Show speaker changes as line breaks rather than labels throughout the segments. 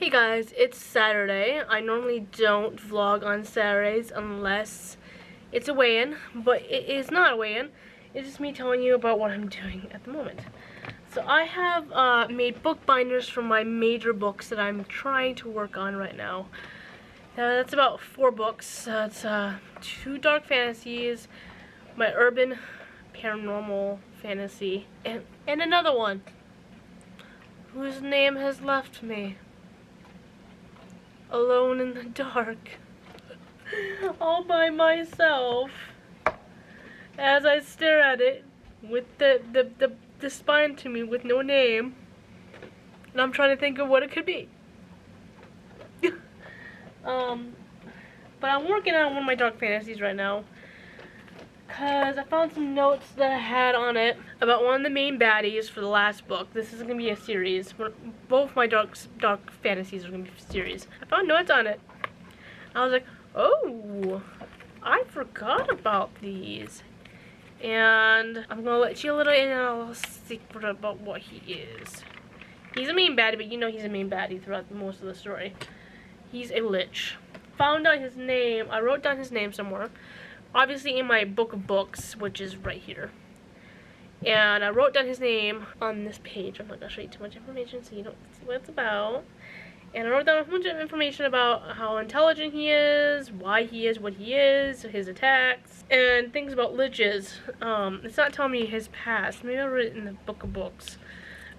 Hey guys, it's Saturday. I normally don't vlog on Saturdays unless it's a weigh-in, but it is not a weigh-in. It's just me telling you about what I'm doing at the moment. So I have made book binders for my major books that I'm trying to work on right now. That's about 4 books. It's 2 dark fantasies, my urban paranormal fantasy, and another one whose name has left me. Alone in the dark. All by myself. As I stare at it with the spine to me with no name. And I'm trying to think of what it could be. But I'm working on one of my dark fantasies right now. Because I found some notes that I had on it about one of the main baddies for the last book. This is going to be a series. Both my dark fantasies are going to be series. I found notes on it. I was like, oh, I forgot about these. And I'm going to let you a little secret about what he is. He's a main baddie, but you know he's a main baddie throughout most of the story. He's a lich. Found out his name. I wrote down his name somewhere. Obviously in my book of books, which is right here. And I wrote down his name on this page. I'm not going to show you too much information so you don't see what it's about. And I wrote down a bunch of information about how intelligent he is, why he is what he is, his attacks, and things about liches. It's not telling me his past. Maybe I wrote it in the book of books.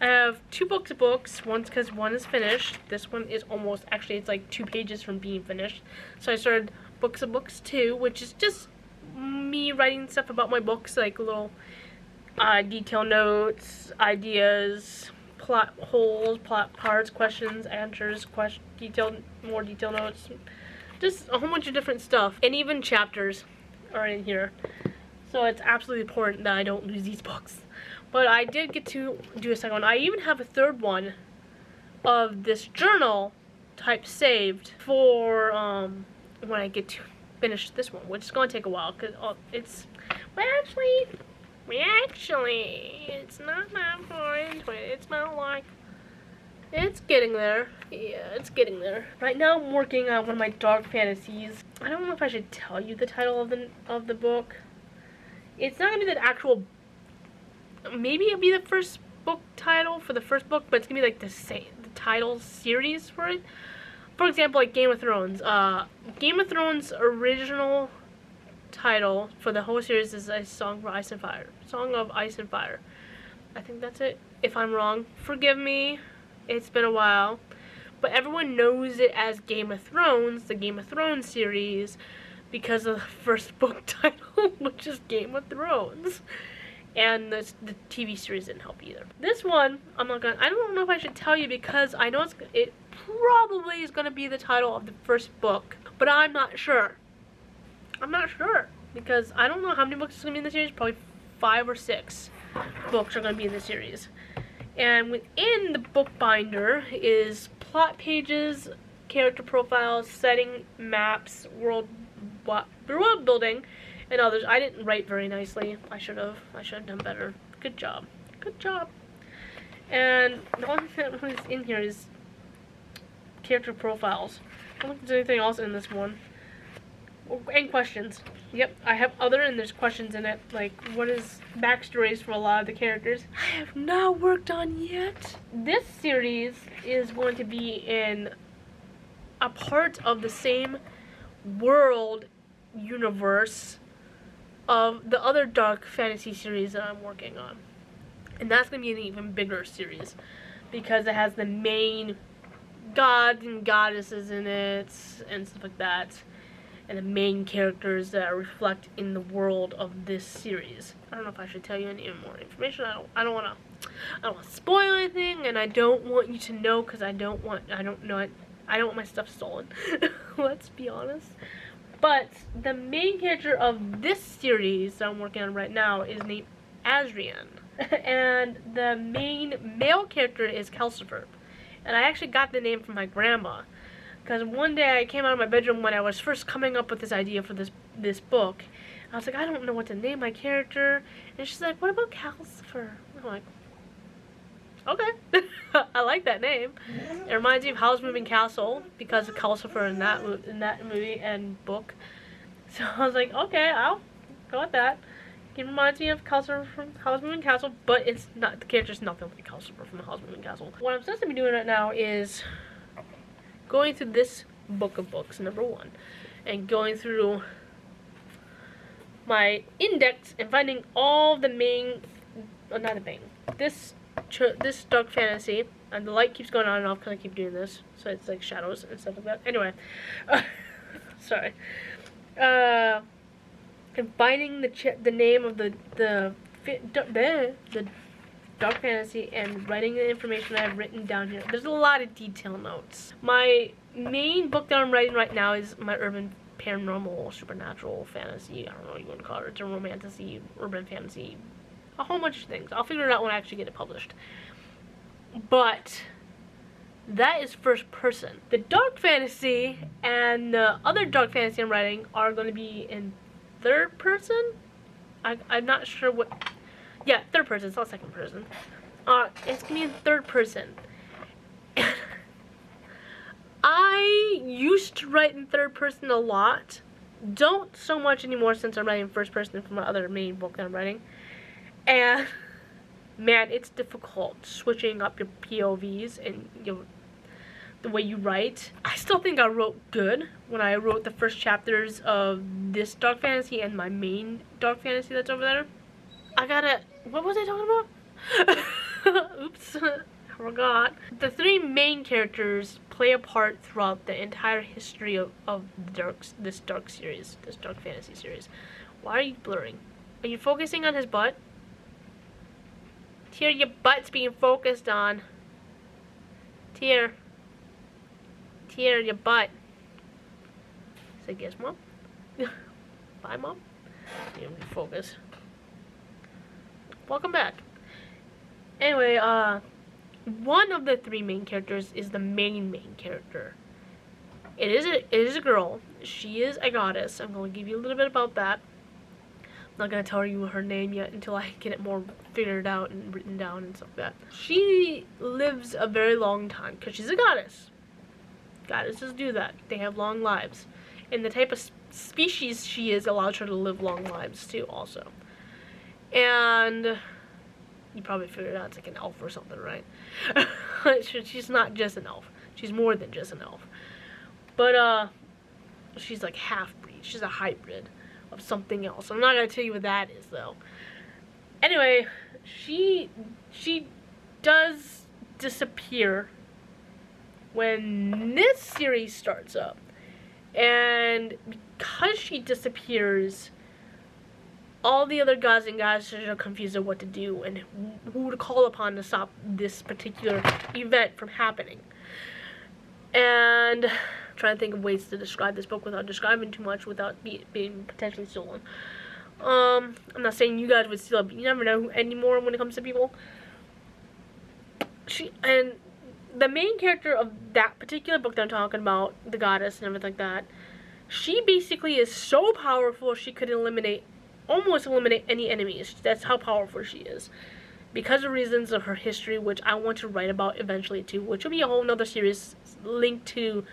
I have 2 books of books. One's because one is finished. This one is almost, actually it's like 2 pages from being finished. So I started books of books 2, which is just me writing stuff about my books, like little detail notes, ideas, plot holes, plot parts, questions, answers, more detail notes, just a whole bunch of different stuff, and even chapters are in here. So it's absolutely important that I don't lose these books. But I did get to do a second one. I even have a 3rd one of this journal type saved for when I get to finish this one, which is going to take a while because it's it's not that far into it. It's not like it's getting there. Yeah, it's getting there. Right now I'm working on one of my dark fantasies. I don't know if I should tell you the title of the book. It's not gonna be the actual. Maybe it'll be the first book title for the first book, but it's gonna be like the title series for it. For example, like Game of Thrones. Game of Thrones' original title for the whole series is A Song for Ice and Fire. Song of Ice and Fire. I think that's it. If I'm wrong, forgive me. It's been a while. But everyone knows it as Game of Thrones, the Game of Thrones series, because of the first book title, which is Game of Thrones. And the TV series didn't help either. This one, I don't know if I should tell you because I know it probably is going to be the title of the first book, but I'm not sure. I'm not sure because I don't know how many books are going to be in the series. Probably 5 or 6 books are going to be in the series. And within the book binder is plot pages, character profiles, setting, maps, world building, and others. I didn't write very nicely. I should have done better. Good job. Good job. And the only thing that was in here is character profiles. I don't think there's anything else in this one. And questions. Yep, I have other and there's questions in it. Like, what is backstories for a lot of the characters I have not worked on yet. This series is going to be in a part of the same world universe of the other dark fantasy series that I'm working on. And that's going to be an even bigger series because it has the main gods and goddesses in it and stuff like that, and the main characters that reflect in the world of this series. I don't know if I should tell you any more information. I don't want to spoil anything, and I don't want you to know because I don't want my stuff stolen. Let's be honest. But the main character of this series that I'm working on right now is named Azrian. And the main male character is Calcifer. And I actually got the name from my grandma. Because one day I came out of my bedroom when I was first coming up with this idea for this book. I was like, I don't know what to name my character. And she's like, what about Calcifer? I'm like, okay. I like that name. It reminds me of Howl's Moving Castle because of Calcifer in that movie and book. So I was like, okay, I'll go with that. It reminds me of Calcifer from Howl's Moving Castle, but it's not, the character's nothing like Calcifer from Howl's Moving Castle. What I'm supposed to be doing right now is going through this book of books, number 1, and going through my index and finding all the main, not the main, this dark fantasy, and the light keeps going on and off because I keep doing this, so it's like shadows and stuff like that. Anyway, sorry. And finding the name of the dark fantasy and writing the information I've written down here. There's a lot of detail notes. My main book that I'm writing right now is my urban paranormal supernatural fantasy. I don't know what you want to call it. It's a romantasy, urban fantasy, a whole bunch of things. I'll figure it out when I actually get it published. But that is first person. The dark fantasy and the other dark fantasy I'm writing are going to be in third person. I'm not sure what. Yeah, third person. It's not second person. It's gonna be in third person. I used to write in third person a lot. Don't so much anymore since I'm writing first person for my other main book that I'm writing. And man, it's difficult switching up your POVs and the way you write. I still think I wrote good when I wrote the first chapters of this dark fantasy and my main dark fantasy that's over there. What was I talking about? Oops, I forgot. The 3 main characters play a part throughout the entire history of this dark fantasy series. Why are you blurring? Are you focusing on his butt? Tear, your butt's being focused on. Tear, your butt. Say yes, Mom. Bye, Mom. You need to focus. Welcome back. Anyway, one of the 3 main characters is the main character. It is a girl. She is a goddess. I'm going to give you a little bit about that. I'm not going to tell you her name yet until I get it more figured out and written down and stuff like that. She lives a very long time because she's a goddess. Goddesses do that. They have long lives. And the type of species she is allows her to live long lives too also. And you probably figured out it's like an elf or something, right? She's not just an elf. She's more than just an elf. But she's like half-breed. She's a hybrid of something else. I'm not gonna tell you what that is though. Anyway, she does disappear when this series starts up. And because she disappears, all the other gods and goddesses are confused of what to do and who to call upon to stop this particular event from happening. And I'm trying to think of ways to describe this book without describing too much, without being potentially stolen. I'm not saying you guys would steal it, but you never know anymore when it comes to people. And the main character of that particular book that I'm talking about, the goddess and everything like that, she basically is so powerful she could almost eliminate any enemies. That's how powerful she is. Because of reasons of her history, which I want to write about eventually too, which will be a whole nother series linked to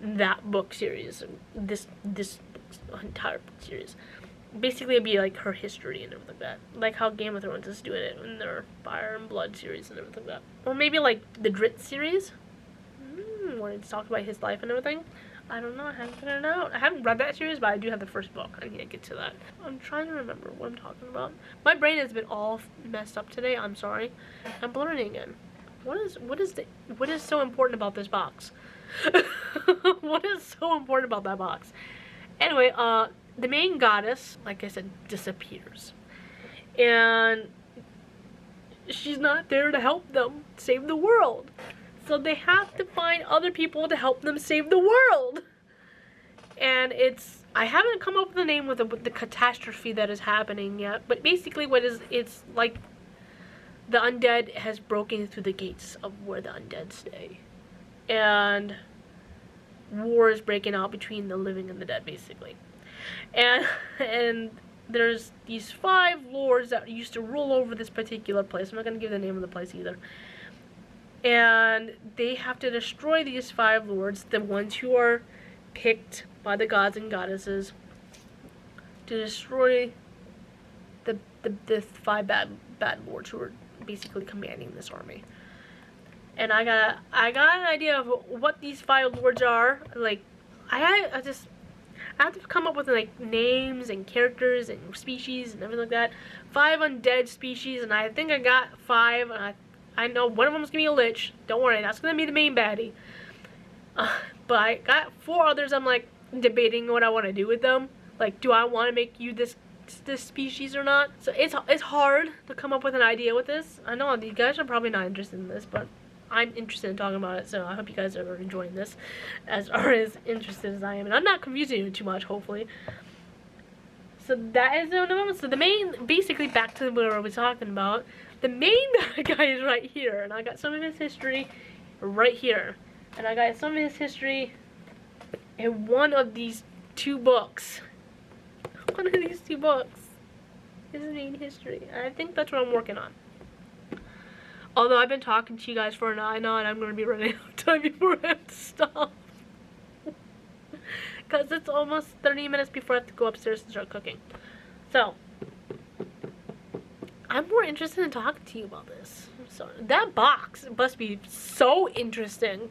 that book series, this entire book series. Basically it'd be like her history and everything like that. Like how Game of Thrones is doing it in their Fire and Blood series and everything like that. Or maybe like the Drit series, where it's talked about his life and everything. I don't know, I haven't figured it out. I haven't read that series, but I do have the first book. I need to get to that. I'm trying to remember what I'm talking about. My brain has been all messed up today, I'm sorry. I'm blurring again. What is so important about this box? What is so important about that box? Anyway, the main goddess, like I said, disappears. And she's not there to help them save the world. So they have to find other people to help them save the world. And I haven't come up with a name with the catastrophe that is happening yet. But basically it's like the undead has broken through the gates of where the undead stay. And war is breaking out between the living and the dead, basically. And there's these 5 lords that used to rule over this particular place. I'm not going to give the name of the place either. And they have to destroy these 5 lords, the ones who are picked by the gods and goddesses, to destroy the 5 bad lords who are basically commanding this army. And I got an idea of what these 5 lords are. Like, I have to come up with like names and characters and species and everything like that. 5 undead species, and I think I got 5. And I know one of them is gonna be a lich. Don't worry, that's gonna be the main baddie. But I got 4 others. I'm like debating what I want to do with them. Like, do I want to make you this species or not? So it's hard to come up with an idea with this. I know you guys are probably not interested in this, but I'm interested in talking about it, so I hope you guys are enjoying this as interested as I am. And I'm not confusing you too much, hopefully. So that is one of them. So the main, basically back to what I was talking about, the main guy is right here. And I got some of his history right here. And I got some of his history in one of these 2 books. One of these 2 books. His main history. And I think that's what I'm working on. Although I've been talking to you guys for an hour now, and I'm going to be running out of time before I have to stop. Because it's almost 30 minutes before I have to go upstairs and start cooking. So, I'm more interested in talking to you about this. I'm sorry. That box must be so interesting.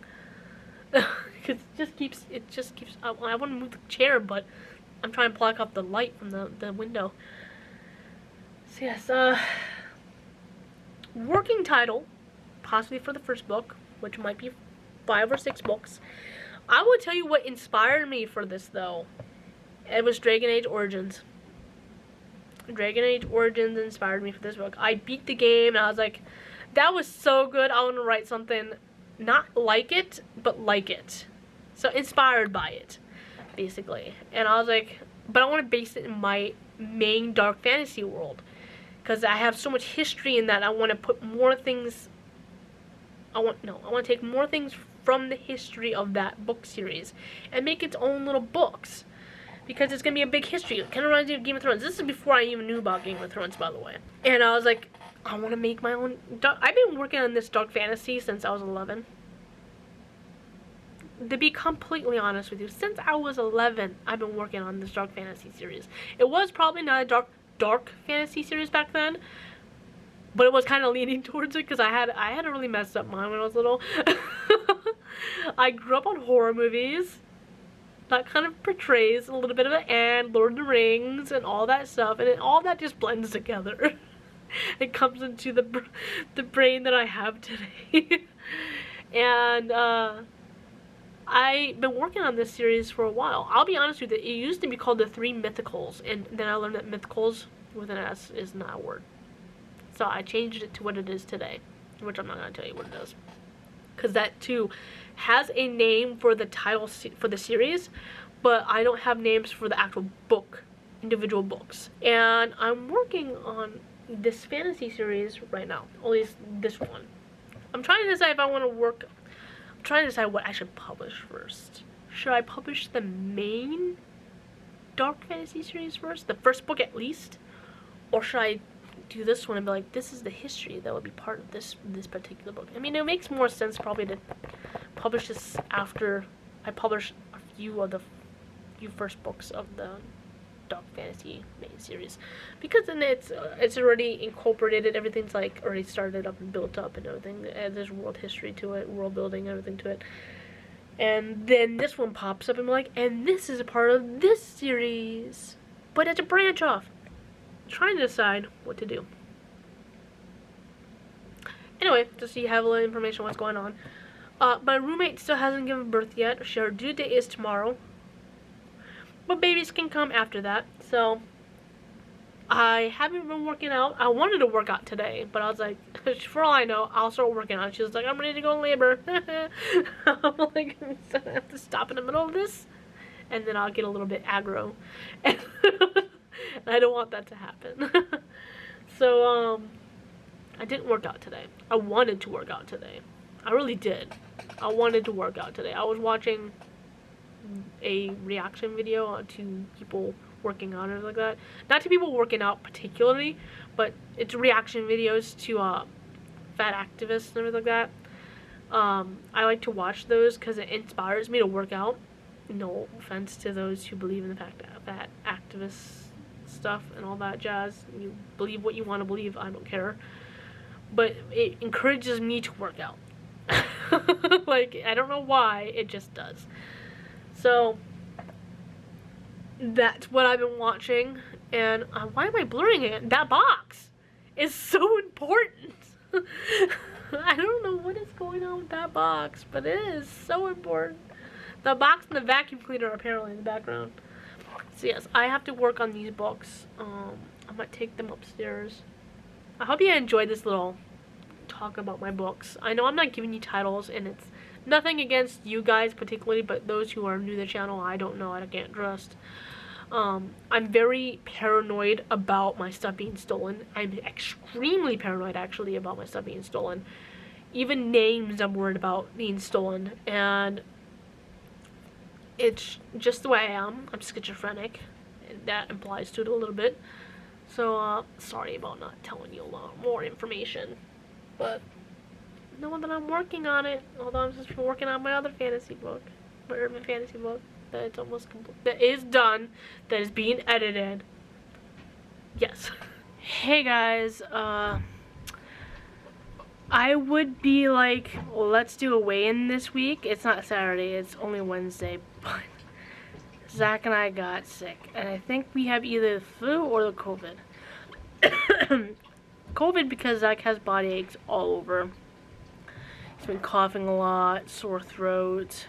Because it just keeps, I want to move the chair, but I'm trying to block off the light from the window. So yes, working title, possibly for the first book, which might be 5 or 6 books. I will tell you what inspired me for this, though. It was Dragon Age Origins. Dragon Age Origins inspired me for this book. I beat the game, and I was like, that was so good, I want to write something not like it, but like it. So inspired by it, basically. And I was like, but I want to base it in my main dark fantasy world. Because I have so much history in that, I want to put more things, I want to take more things from the history of that book series and make its own little books. Because it's going to be a big history. It kind of reminds me of Game of Thrones. This is before I even knew about Game of Thrones, by the way. And I was like, I want to make my own I've been working on this dark fantasy since I was 11. To be completely honest with you, since I was 11, I've been working on this dark fantasy series. It was probably not a dark fantasy series back then, but it was kind of leaning towards it because I had a really messed up mind when I was little. I grew up on horror movies. That kind of portrays a little bit of it, and Lord of the Rings and all that stuff, and all that just blends together. It comes into the brain that I have today. And I've been working on this series for a while. I'll be honest with you, it used to be called the 3 Mythicals, and then I learned that Mythicals with an S is not a word. So I changed it to what it is today, which I'm not going to tell you what it is. Because that too has a name for the title for the series, but I don't have names for the actual book, individual books. And I'm working on this fantasy series right now, at least this one. I'm trying to decide if I want to I'm trying to decide what I should publish first. Should I publish the main dark fantasy series first, the first book at least, or should I do this one and be like, this is the history that would be part of this particular book? I mean, it makes more sense probably to publish this after I publish a few of the first books of the dark fantasy main series, because then it's already incorporated, everything's like already started up and built up and everything, and there's world history to it, world building, everything to it. And then this one pops up and I'm like, and this is a part of this series, but it's a branch off. I'm trying to decide what to do. Anyway, just so you have a little information on what's going on. My roommate still hasn't given birth yet. Her due date is tomorrow, but babies can come after that. So I haven't been working out. I wanted to work out today, but I was like, for all I know, I'll start working out. She was like, I'm ready to go in labor. I'm like, I have to stop in the middle of this, and then I'll get a little bit aggro. And I don't want that to happen. So I didn't work out today. I wanted to work out today. I really did. I wanted to work out today. I was watching a reaction video to people working out or like that. Not to people working out particularly, but it's reaction videos to fat activists and everything like that. I like to watch those because it inspires me to work out. No offense to those who believe in the fact that activist stuff and all that jazz. You believe what you want to believe, I don't care. But it encourages me to work out. Like, I don't know why, it just does. So, that's what I've been watching. And why am I blurring it? That box is so important. I don't know what is going on with that box, but it is so important. The box and the vacuum cleaner are apparently in the background. So yes, I have to work on these books. I might take them upstairs. I hope you enjoyed this little talk about my books. I know I'm not giving you titles, and it's nothing against you guys particularly, but those who are new to the channel, I don't know, I can't trust. I'm very paranoid about my stuff being stolen. I'm extremely paranoid, actually, about my stuff being stolen. Even names I'm worried about being stolen, and it's just the way I am. I'm schizophrenic, and that implies to it a little bit. So, sorry about not telling you a lot more information, but know that I'm working on it, although I'm just working on my other fantasy book, my urban fantasy book, that it's almost complete, that is done, that is being edited. Yes. Hey guys, I would be like, well, let's do a weigh-in this week. It's not Saturday, it's only Wednesday, but Zach and I got sick, and I think we have either the flu or the COVID. COVID because Zach has body aches all over. He's been coughing a lot, sore throat,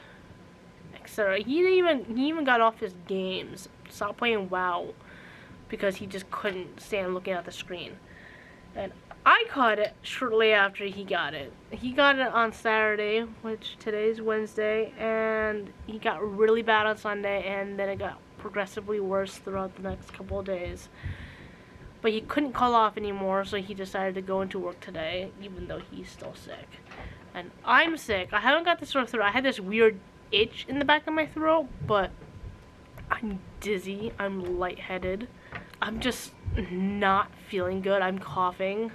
etc. He even got off his games, stopped playing WoW, because he just couldn't stand looking at the screen. And I caught it shortly after he got it. He got it on Saturday, which today's Wednesday, and he got really bad on Sunday, and then it got progressively worse throughout the next couple of days. But he couldn't call off anymore, so he decided to go into work today, even though he's still sick. And I'm sick. I haven't got the sore throat. I had this weird itch in the back of my throat, but I'm dizzy. I'm lightheaded. I'm just not feeling good. I'm coughing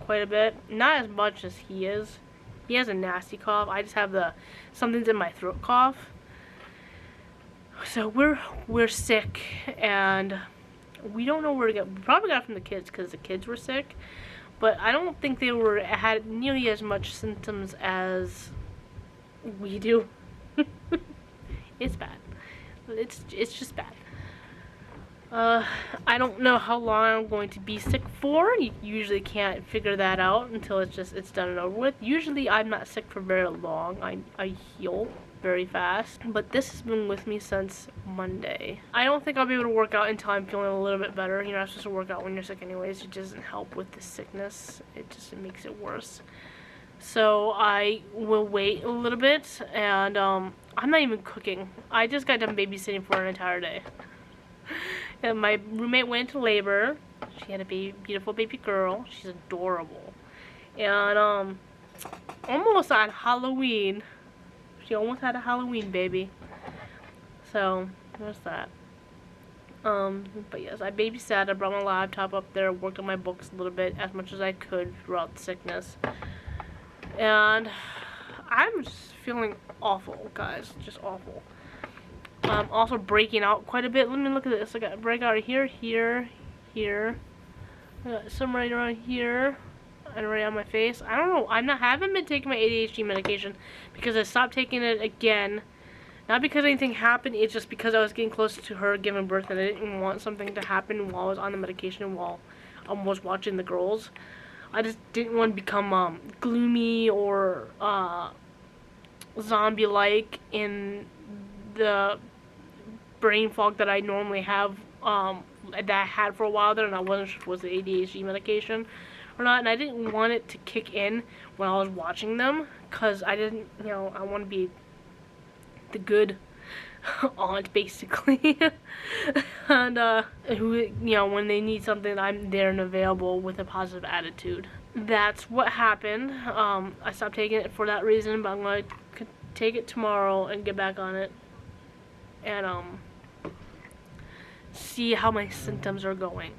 quite a bit. Not as much as he is. He has a nasty cough. I just have the something's in my throat cough. So we're sick, and we don't know where to get. We probably got it from the kids because the kids were sick, but I don't think they had nearly as much symptoms as we do. It's bad. It's just bad. I don't know how long I'm going to be sick for. You usually can't figure that out until it's done and over with. Usually I'm not sick for very long. I heal very fast. But this has been with me since Monday. I don't think I'll be able to work out until I'm feeling a little bit better. You're not supposed to work out when you're sick anyways. It doesn't help with the sickness. It makes it worse. So I will wait a little bit, and I'm not even cooking. I just got done babysitting for an entire day. And my roommate went into labor. She had a beautiful baby girl. She's adorable. And almost on Halloween. She almost had a Halloween baby. So there's that. But yes, I babysat. I brought my laptop up there, worked on my books a little bit as much as I could throughout the sickness. And I'm just feeling awful, guys. Just awful. Also breaking out quite a bit. Let me look at this. I got a breakout here, here, here. I got some right around here, and right on my face. I don't know. I haven't been taking my ADHD medication because I stopped taking it again. Not because anything happened. It's just because I was getting close to her giving birth, and I didn't want something to happen while I was on the medication while I was watching the girls. I just didn't want to become gloomy or zombie-like in the brain fog that I normally have, that I had for a while there, and I wasn't sure if it was the ADHD medication or not, and I didn't want it to kick in when I was watching them, because I didn't, I want to be the good aunt, basically. And, when they need something, I'm there and available with a positive attitude. That's what happened. I stopped taking it for that reason, but I'm going to take it tomorrow and get back on it. And, see how my symptoms are going.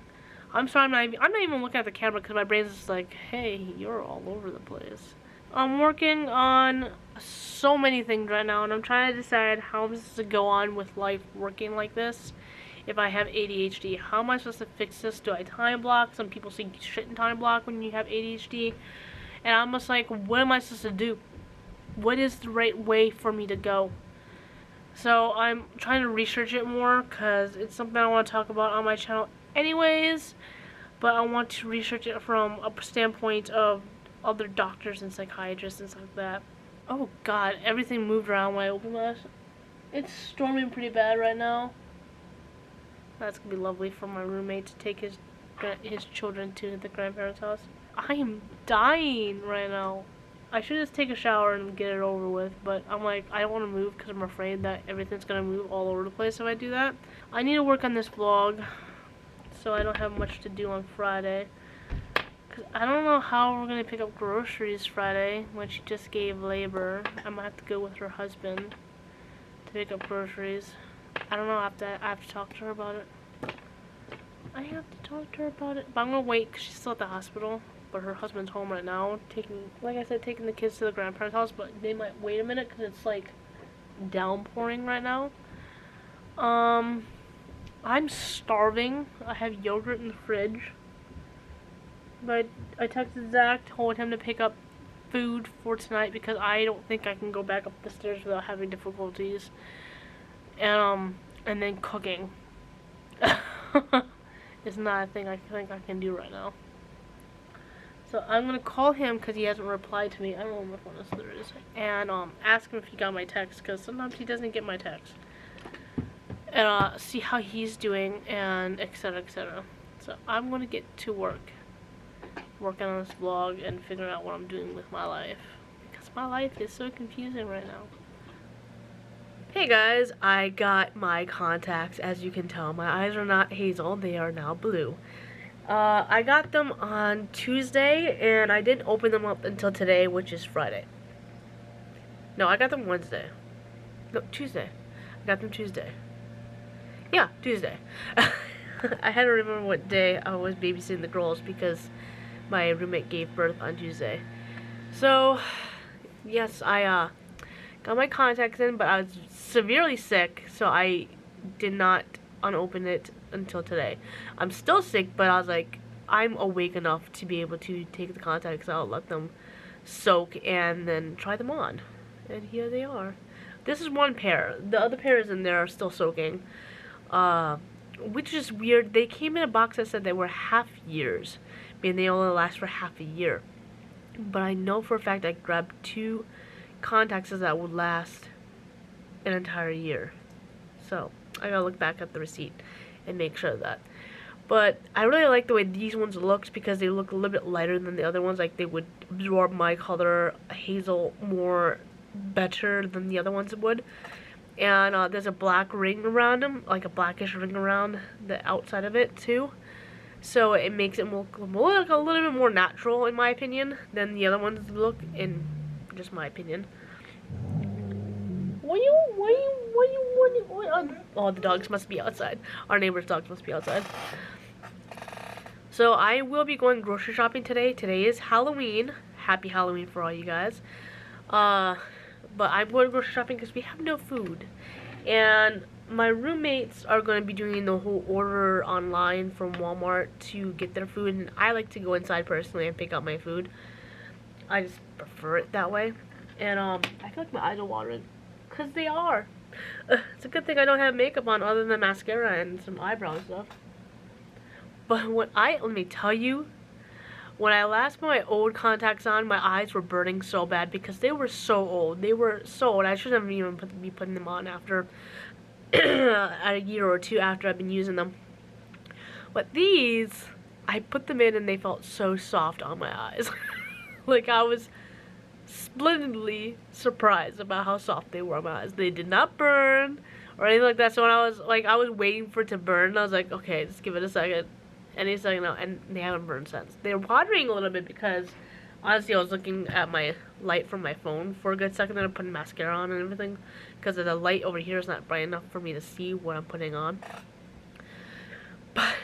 I'm sorry, I'm not even looking at the camera because my brain's just like, hey, you're all over the place. I'm working on so many things right now, and I'm trying to decide how I'm supposed to go on with life working like this. If I have ADHD, how am I supposed to fix this? Do I time block? Some people say you shouldn't time block when you have ADHD. And I'm just like, what am I supposed to do? What is the right way for me to go? So I'm trying to research it more because it's something I want to talk about on my channel anyways. But I want to research it from a standpoint of other doctors and psychiatrists and stuff like that. Oh god, everything moved around when I opened this. It's storming pretty bad right now. That's gonna be lovely for my roommate to take his children to the grandparents' house. I am dying right now. I should just take a shower and get it over with, but I'm like, I don't want to move because I'm afraid that everything's gonna move all over the place if I do that. I need to work on this vlog, so I don't have much to do on Friday. Cause I don't know how we're gonna pick up groceries Friday when she just gave labor. I might have to go with her husband to pick up groceries. I don't know, I have to talk to her about it. But I'm gonna wait because she's still at the hospital. But her husband's home right now, like I said, taking the kids to the grandparents' house. But they might wait a minute because it's like downpouring right now. I'm starving. I have yogurt in the fridge. But I texted Zach, told him to pick up food for tonight because I don't think I can go back up the stairs without having difficulties. And then cooking is not a thing I think I can do right now. So I'm gonna call him because he hasn't replied to me. I don't know what phone this is. And ask him if he got my text because sometimes he doesn't get my text. And see how he's doing and etc. etc. So I'm gonna get to working on this vlog and figuring out what I'm doing with my life because my life is so confusing right now. Hey guys, I got my contacts. As you can tell, my eyes are not hazel, they are now blue. I got them on Tuesday, and I didn't open them up until today, which is Friday. No, I got them Wednesday. No, Tuesday. I got them Tuesday. Yeah, Tuesday. I had to remember what day I was babysitting the girls because my roommate gave birth on Tuesday. So, yes, I got my contacts in, but I was severely sick, so I did not unopen it until today. I'm still sick, but I was like, I'm awake enough to be able to take the contacts out, let them soak, and then try them on. And here they are. This is one pair. The other pairs in there are still soaking, which is weird. They came in a box that said they were half years, meaning they only last for half a year. But I know for a fact I grabbed 2 contacts that would last an entire year. So I gotta look back at the receipt and make sure of that. But I really like the way these ones looked because they look a little bit lighter than the other ones. Like they would absorb my color hazel more better than the other ones would. And there's a black ring around them, like a blackish ring around the outside of it too. So it makes it look a little bit more natural, in my opinion, than the other ones look, in just my opinion. Oh, the dogs must be outside. Our neighbor's dogs must be outside. So I will be going grocery shopping today. Today is Halloween. Happy Halloween for all you guys. But I'm going grocery shopping because we have no food. And my roommates are going to be doing the whole order online from Walmart to get their food. And I like to go inside personally and pick up my food. I just prefer it that way. And I feel like my eyes are watering. Because they are. It's a good thing I don't have makeup on other than mascara and some eyebrow stuff. But let me tell you, when I last put my old contacts on, my eyes were burning so bad because they were so old. They were so old. I shouldn't even be putting them on after a year or 2 after I've been using them. But these, I put them in and they felt so soft on my eyes. Like I was splendidly surprised about how soft they were on my eyes. They did not burn or anything like that. So when I was waiting for it to burn, I was like, okay, just give it a second. Any second now, and they haven't burned since. They're watering a little bit because honestly I was looking at my light from my phone for a good second, then I'm putting mascara on and everything because the light over here is not bright enough for me to see what I'm putting on. But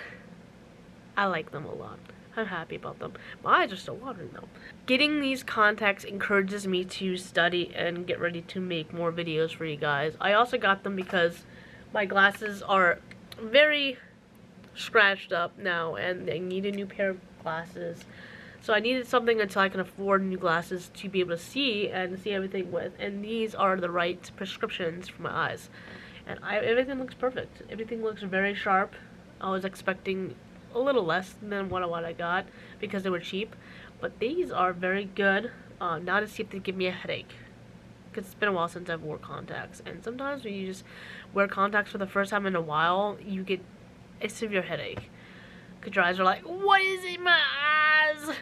I like them a lot. I'm happy about them. My eyes are still watering though. Getting these contacts encourages me to study and get ready to make more videos for you guys. I also got them because my glasses are very scratched up now and I need a new pair of glasses. So I needed something until I can afford new glasses to be able to see and see everything with. And these are the right prescriptions for my eyes. And everything looks perfect. Everything looks very sharp. I was expecting a little less than what I got because they were cheap, but these are very good. Now to see if they give me a headache, because it's been a while since I've wore contacts, and sometimes when you just wear contacts for the first time in a while, you get a severe headache because your eyes are like, what is in my eyes,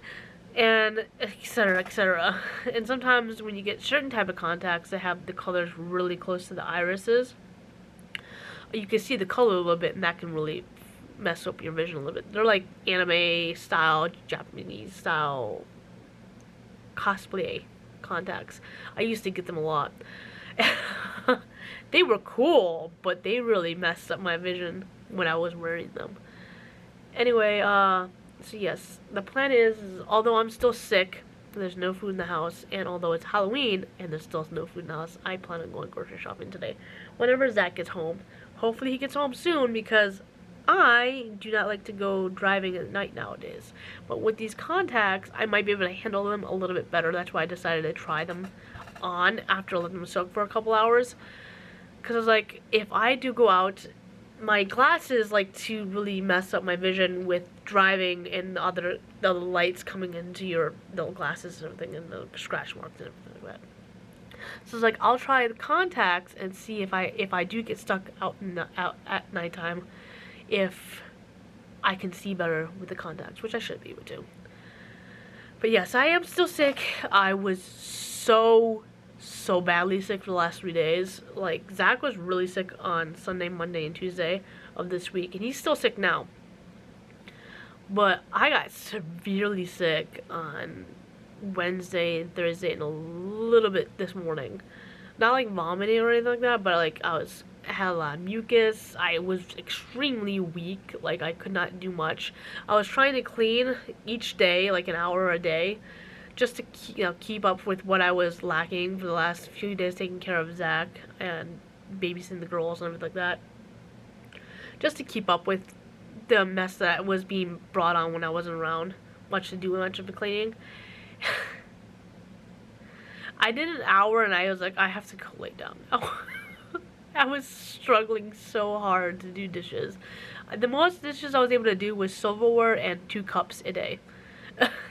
and etc, etc. And sometimes when you get certain type of contacts that have the colors really close to the irises, you can see the color a little bit, and that can really mess up your vision a little bit. They're like anime style, Japanese style cosplay contacts. I used to get them a lot. They were cool, but they really messed up my vision when I was wearing them. Anyway, so yes, the plan is although I'm still sick, there's no food in the house, and although it's Halloween and there's still no food in the house, I plan on going grocery shopping today. Whenever Zach gets home. Hopefully he gets home soon, because I do not like to go driving at night nowadays. But with these contacts, I might be able to handle them a little bit better. That's why I decided to try them on after letting them soak for a couple hours. Because I was like, if I do go out, my glasses like to really mess up my vision with driving and the lights coming into your little glasses and everything, and the scratch marks and everything like that. So it's like, I'll try the contacts and see if I do get stuck out at nighttime, if I can see better with the contacts, which I should be able to. But yes, I am still sick. I was so badly sick for the last 3 days. Like, Zach was really sick on Sunday, Monday, and Tuesday of this week, and he's still sick now. But I got severely sick on Wednesday and Thursday and a little bit this morning. Not like vomiting or anything like that, but like I had a lot of mucus. I was extremely weak. Like, I could not do much. I was trying to clean each day, like an hour a day, just to keep up with what I was lacking for the last few days, taking care of Zach and babysitting the girls and everything like that. Just to keep up with the mess that was being brought on when I wasn't around. Much of the cleaning. I did an hour and I was like, I have to go lay down now. I was struggling so hard to do dishes. The most dishes I was able to do was silverware and 2 cups a day.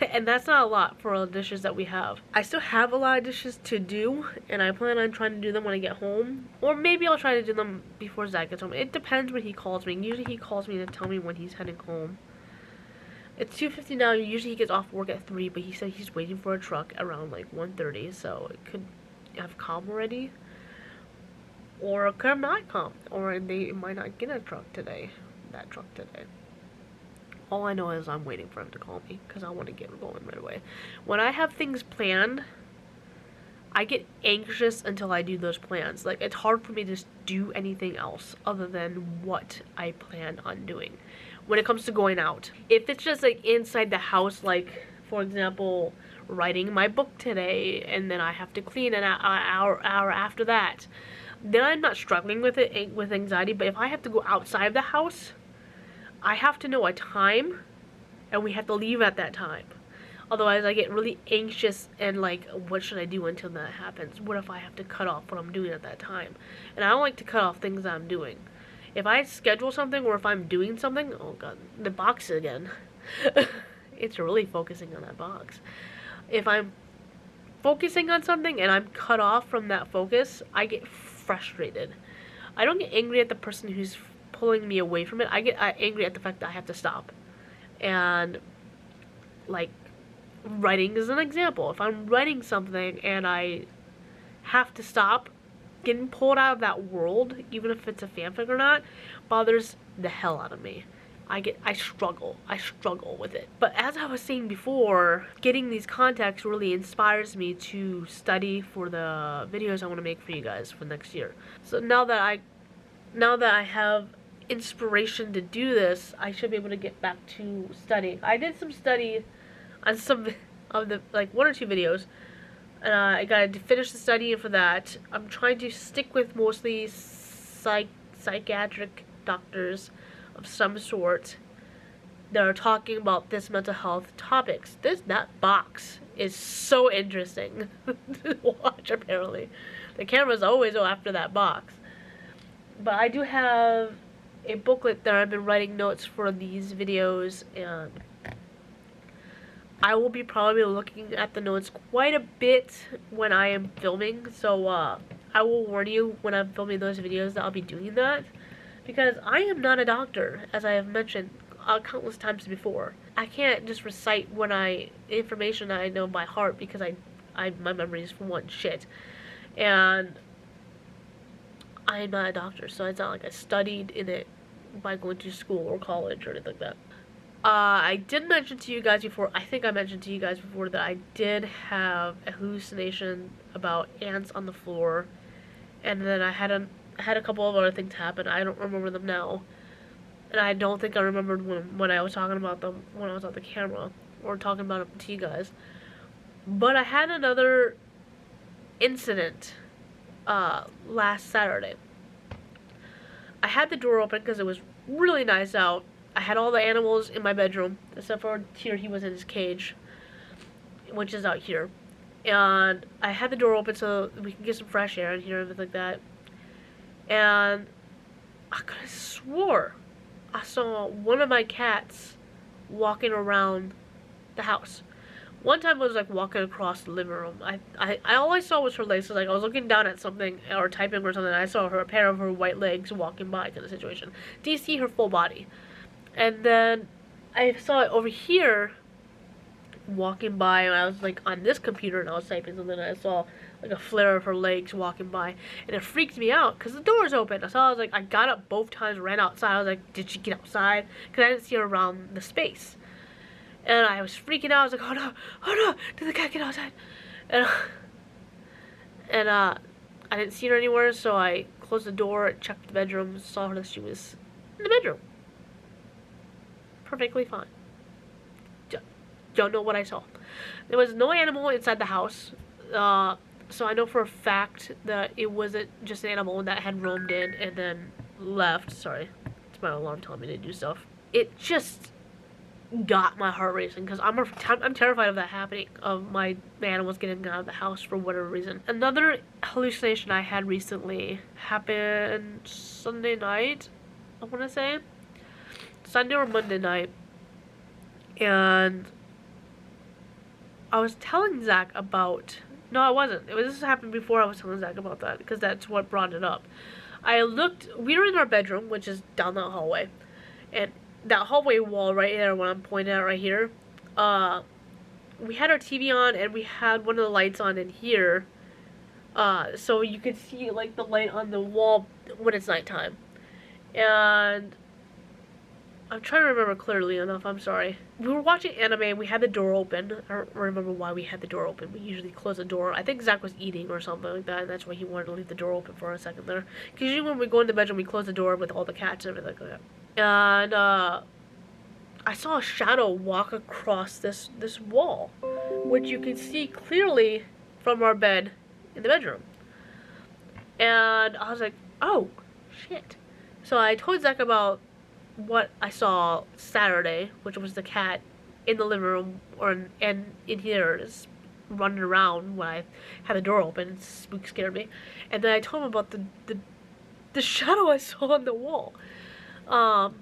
And that's not a lot for all the dishes that we have. I still have a lot of dishes to do, and I plan on trying to do them when I get home. Or maybe I'll try to do them before Zach gets home. It depends when he calls me. Usually he calls me to tell me when he's heading home. It's 2:50 now. Usually he gets off work at 3, but he said he's waiting for a truck around like 1:30, so it could have come already. Or it could not come. Or they might not get a truck today. That truck today. All I know is I'm waiting for him to call me because I want to get going right away. When I have things planned, I get anxious until I do those plans. Like, it's hard for me to just do anything else other than what I plan on doing when it comes to going out. If it's just like inside the house, like for example, writing my book today and then I have to clean an hour after that, then I'm not struggling with it with anxiety. But if I have to go outside the house, I have to know a time and we have to leave at that time. Otherwise I get really anxious and like, what should I do until that happens? What if I have to cut off what I'm doing at that time? And I don't like to cut off things that I'm doing. If I schedule something or if I'm doing something, oh god, the box again. It's really focusing on that box. If I'm focusing on something and I'm cut off from that focus, I get frustrated. I don't get angry at the person who's pulling me away from it. I get angry at the fact that I have to stop. And like, writing is an example. If I'm writing something and I have to stop, getting pulled out of that world, even if it's a fanfic or not, bothers the hell out of me. I struggle with it. But as I was saying before, getting these contacts really inspires me to study for the videos I want to make for you guys for next year. So now that I have inspiration to do this, I should be able to get back to studying. I did some study on some of the, like, 1 or 2 videos, and I got to finish the studying for that. I'm trying to stick with mostly psychiatric doctors of some sort that are talking about this mental health topics. That box is so interesting to watch, apparently. The camera's always after that box. But I do have a booklet that I've been writing notes for these videos, and I will be probably looking at the notes quite a bit when I am filming, so I will warn you when I'm filming those videos that I'll be doing that, because I am not a doctor, as I have mentioned countless times before. I can't just recite information I know by heart, because my memory is, for one, shit, and I am not a doctor, so it's not like I studied in it by going to school or college or anything like that. I did mention to you guys before, I think I mentioned to you guys before, that I did have a hallucination about ants on the floor, and then I had a couple of other things happen. I don't remember them now, and I don't think I remembered when I was talking about them when I was on the camera, or talking about them to you guys. But I had another incident last Saturday. I had the door open because it was really nice out. I had all the animals in my bedroom, except for here, he was in his cage, which is out here. And I had the door open so we can get some fresh air in here and everything like that. And I could have swore I saw one of my cats walking around the house. One time I was like walking across the living room. All I saw was her legs. So like I was looking down at something or typing or something, and I saw a pair of her white legs walking by, kind of situation. Do you see her full body? And then I saw it over here walking by, and I was like on this computer and I was typing something, and I saw like a flare of her legs walking by, and it freaked me out because the door's open. So I was like, I got up both times, ran outside. I was like, did she get outside? Because I didn't see her around the space. And I was freaking out. I was like, oh no, did the cat get outside? And I didn't see her anywhere, so I closed the door, checked the bedroom, saw her that she was in the bedroom. Perfectly fine. Don't know what I saw. There was no animal inside the house, so I know for a fact that it wasn't just an animal that had roamed in and then left. Sorry, it's my alarm telling me to do stuff. It just got my heart racing because I'm terrified of that happening, of my animals getting out of the house for whatever reason. Another hallucination I had recently happened Sunday night, I want to say. Sunday or Monday night. And I was telling Zach about... No, I wasn't. This happened before I was telling Zach about that, because that's what brought it up. We were in our bedroom, which is down that hallway. And that hallway wall right there, what I'm pointing at right here, we had our TV on and we had one of the lights on in here, so you could see like the light on the wall when it's nighttime. And I'm trying to remember clearly enough, I'm sorry. We were watching anime and we had the door open. I don't remember why we had the door open. We usually close the door. I think Zach was eating or something like that, and that's why he wanted to leave the door open for a second there. Because usually when we go in the bedroom, we close the door with all the cats and everything like that. And I saw a shadow walk across this wall, which you can see clearly from our bed in the bedroom. And I was like, oh, shit. So I told Zach about what I saw Saturday, which was the cat in the living room and in here just running around when I had the door open. It scared me. And then I told him about the shadow I saw on the wall. Now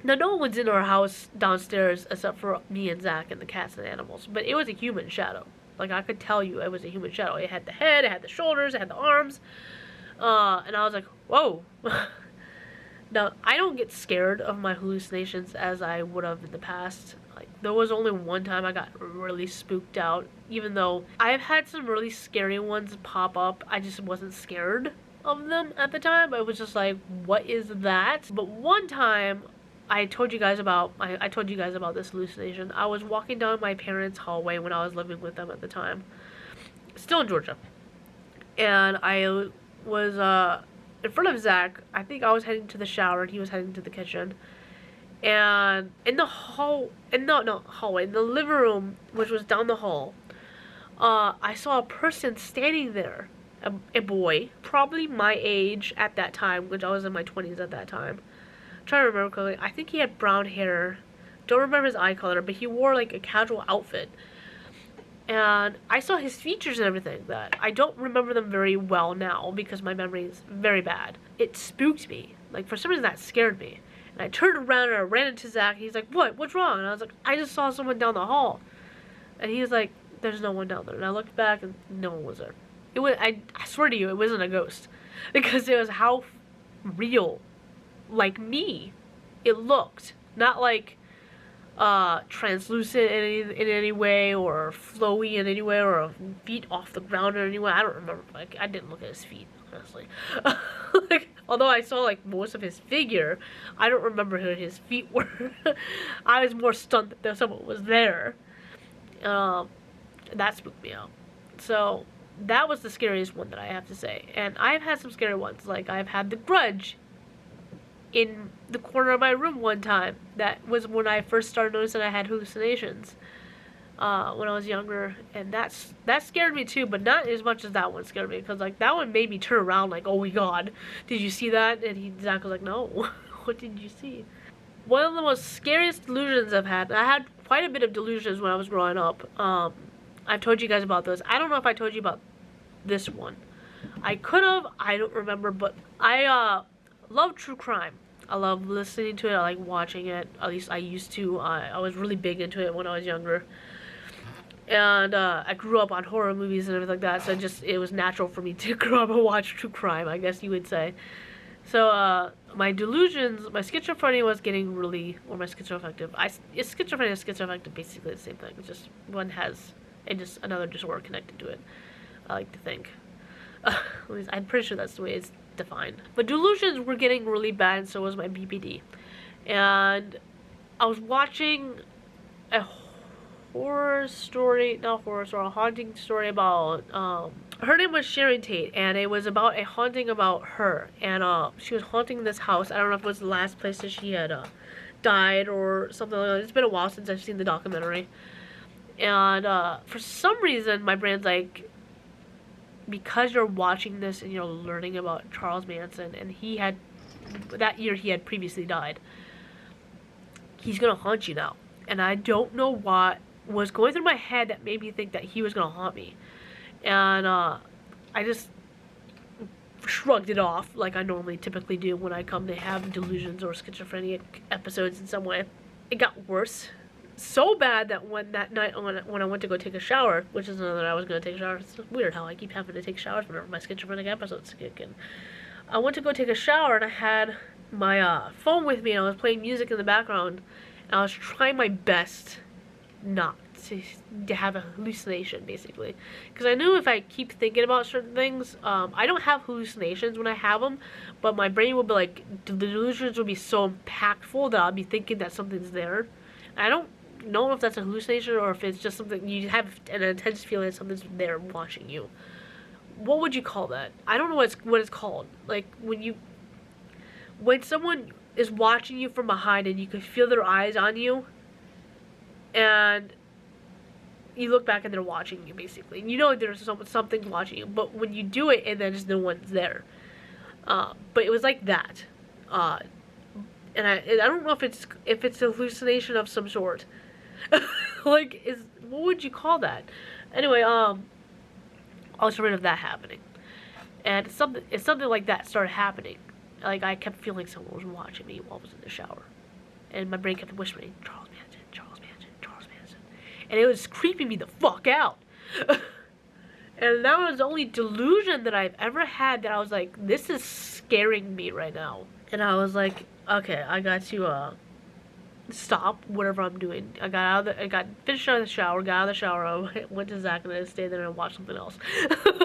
no one's in our house downstairs except for me and Zach and the cats and animals, but it was a human shadow. Like, I could tell you it was a human shadow. It had the head, it had the shoulders, it had the arms, and I was like, whoa. Now, I don't get scared of my hallucinations as I would have in the past. Like, there was only one time I got really spooked out, even though I've had some really scary ones pop up. I just wasn't scared of them at the time. I was just like, what is that? But one time I told you guys about this hallucination. I was walking down my parents' hallway when I was living with them at the time, still in Georgia, and I was in front of Zach. I think I was heading to the shower and he was heading to the kitchen. And in the hallway, in the living room, which was down the hall, I saw a person standing there, a boy, probably my age at that time, which I was in my 20s at that time. I'm trying to remember correctly. I think he had brown hair. Don't remember his eye color, but he wore like a casual outfit. And I saw his features and everything. That I don't remember them very well now because my memory is very bad. It spooked me. Like, for some reason that scared me. And I turned around and I ran into Zach. He's like, "What? What's wrong?" And I was like, "I just saw someone down the hall." And he was like, "There's no one down there." And I looked back and no one was there. It was, I swear to you, it wasn't a ghost. Because it was how real, like me, it looked. Not like translucent in any way, or flowy in any way, or feet off the ground in any way. I don't remember. Like, I didn't look at his feet, honestly. Like, although I saw like most of his figure, I don't remember who his feet were. I was more stunned that someone was there. That spooked me out. So that was the scariest one that I have to say. And I've had some scary ones. Like, I've had the Grudge in the corner of my room one time. That was when I first started noticing I had hallucinations when I was younger, and that scared me too, but not as much as that one scared me, because like that one made me turn around like, "Oh my god, did you see that?" And Zach was like, "No." What did you see? One of the most scariest delusions I've had. I had quite a bit of delusions when I was growing up. I've told you guys about those. I don't know if I told you about this one. I could have. I don't remember, but I love true crime. I love listening to it. I like watching it. At least I used to. I was really big into it when I was younger. And I grew up on horror movies and everything like that, so it was natural for me to grow up and watch true crime, I guess you would say. So my delusions, my schizophrenia was getting really, or my schizoaffective. Schizophrenia and schizoaffective, basically the same thing. It's just one has, and just another disorder connected to it. I like to think. At least I'm pretty sure that's the way it's defined. But delusions were getting really bad, and so was my BPD. And I was watching a horror story, not horror story, a haunting story about, her name was Sharon Tate, and it was about a haunting about her, and she was haunting this house. I don't know if it was the last place that she had died or something like that. It's been a while since I've seen the documentary, and for some reason my brain's like, because you're watching this and you're learning about Charles Manson, and that year he had previously died, he's gonna haunt you now. And I don't know what was going through my head that made me think that he was gonna haunt me. And I just shrugged it off like I normally typically do when I come to have delusions or schizophrenic episodes in some way. It got worse. So bad that that night when I went to go take a shower, which is another I was going to take a shower. It's weird how I keep having to take showers whenever my schizophrenic episodes kick in. I went to go take a shower and I had my phone with me and I was playing music in the background. And I was trying my best not to have a hallucination, basically. Because I knew if I keep thinking about certain things, I don't have hallucinations when I have them, but my brain will be like, the delusions will be so impactful that I'll be thinking that something's there. I don't know if that's a hallucination or if it's just something you have an intense feeling that something's there watching you. What would you call that? I don't know what it's called. Like when someone is watching you from behind and you can feel their eyes on you, and you look back and they're watching you, basically. You know there's something watching you, but when you do it and then just no one's there. But it was like that. And I don't know if it's a hallucination of some sort. Like, what would you call that? Anyway, I was afraid of that happening. And something like that started happening. Like, I kept feeling someone was watching me while I was in the shower. And my brain kept whispering, Charles Manson, Charles Manson, Charles Manson. And it was creeping me the fuck out. And that was the only delusion that I've ever had that I was like, this is scaring me right now. And I was like, okay, I got to stop whatever I'm doing. I got finished out of the shower, got out of the shower, I went to Zach and I stayed there and watched something else.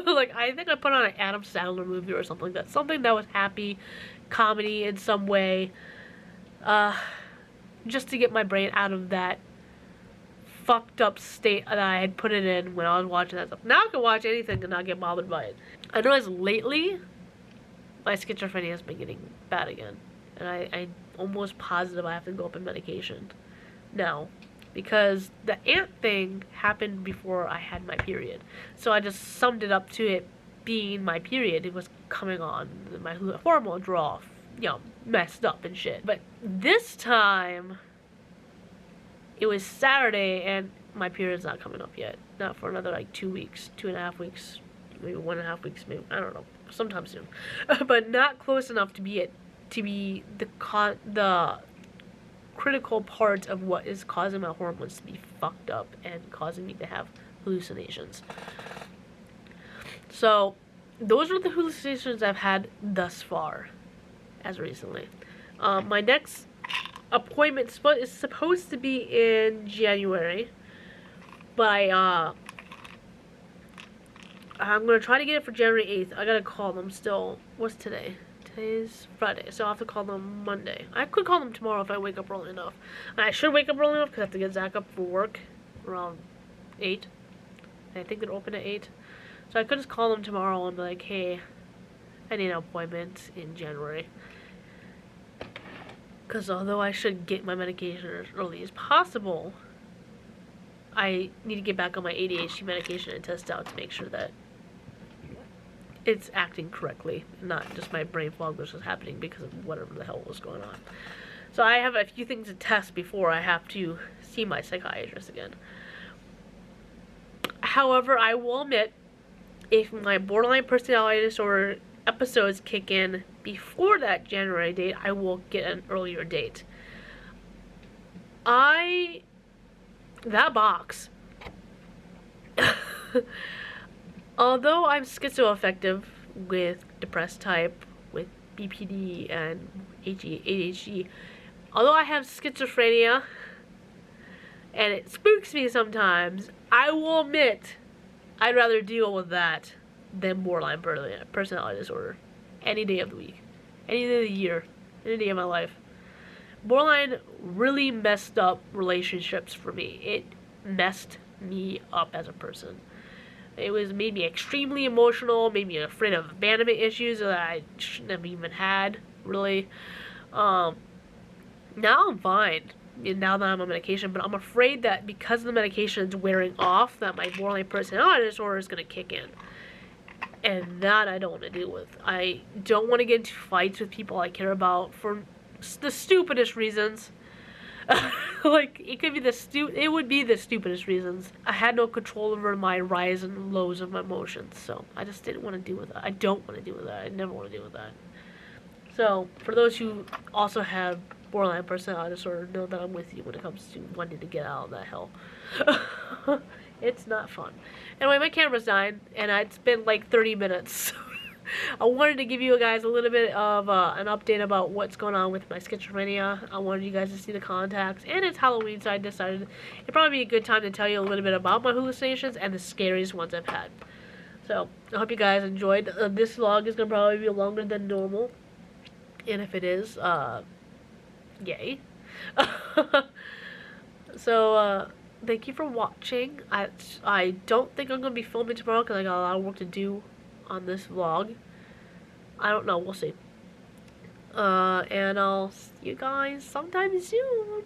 Like, I think I put on an Adam Sandler movie or something like that. Something that was happy, comedy in some way. Just to get my brain out of that fucked up state that I had put it in when I was watching that stuff. Now I can watch anything and not get bothered by it. I noticed lately my schizophrenia has been getting bad again. And I'm almost positive I have to go up in medication now. Because the ant thing happened before I had my period. So I just summed it up to it being my period. It was coming on. My hormones were all, messed up and shit. But this time, it was Saturday and my period's not coming up yet. Not for another like 2 weeks, 2.5 weeks, maybe 1.5 weeks, maybe, I don't know, sometime soon. But not close enough to be the critical part of what is causing my hormones to be fucked up and causing me to have hallucinations. So those are the hallucinations I've had thus far, as recently. My next appointment is supposed to be in January, but I'm gonna try to get it for January 8th. I gotta call them still. What's today? Today's Friday, so I'll have to call them Monday. I could call them tomorrow if I wake up early enough. And I should wake up early enough because I have to get Zach up for work around 8. And I think they're open at 8. So I could just call them tomorrow and be like, hey, I need an appointment in January. Because although I should get my medication as early as possible, I need to get back on my ADHD medication and test out to make sure that it's acting correctly, not just my brain fog was just happening because of whatever the hell was going on. So I have a few things to test before I have to see my psychiatrist again. However, I will admit, if my borderline personality disorder episodes kick in before that January date, I will get an earlier date. That box. Although I'm schizoaffective with depressed type, with BPD and ADHD, although I have schizophrenia and it spooks me sometimes, I will admit I'd rather deal with that than borderline personality disorder any day of the week, any day of the year, any day of my life. Borderline really messed up relationships for me. It messed me up as a person. It made me extremely emotional, made me afraid of abandonment issues that I shouldn't have even had, really. Now I'm fine, now that I'm on medication, but I'm afraid that because the medication is wearing off, that my borderline personality disorder is going to kick in. And that I don't want to deal with. I don't want to get into fights with people I care about for the stupidest reasons. Like, it would be the stupidest reasons. I had no control over my rise and lows of my emotions, so I just didn't want to deal with that. I don't want to deal with that. I never want to deal with that. So, for those who also have borderline personality disorder, know that I'm with you when it comes to wanting to get out of that hell. It's not fun. Anyway, my camera's dying, and it's been like 30 minutes. I wanted to give you guys a little bit of an update about what's going on with my schizophrenia. I wanted you guys to see the contacts, and it's Halloween, so I decided it'd probably be a good time to tell you a little bit about my hallucinations and the scariest ones I've had. So, I hope you guys enjoyed. This vlog is going to probably be longer than normal, and if it is, yay. So, thank you for watching. I don't think I'm going to be filming tomorrow because I got a lot of work to do on this vlog. I don't know, we'll see. And I'll see you guys sometime soon.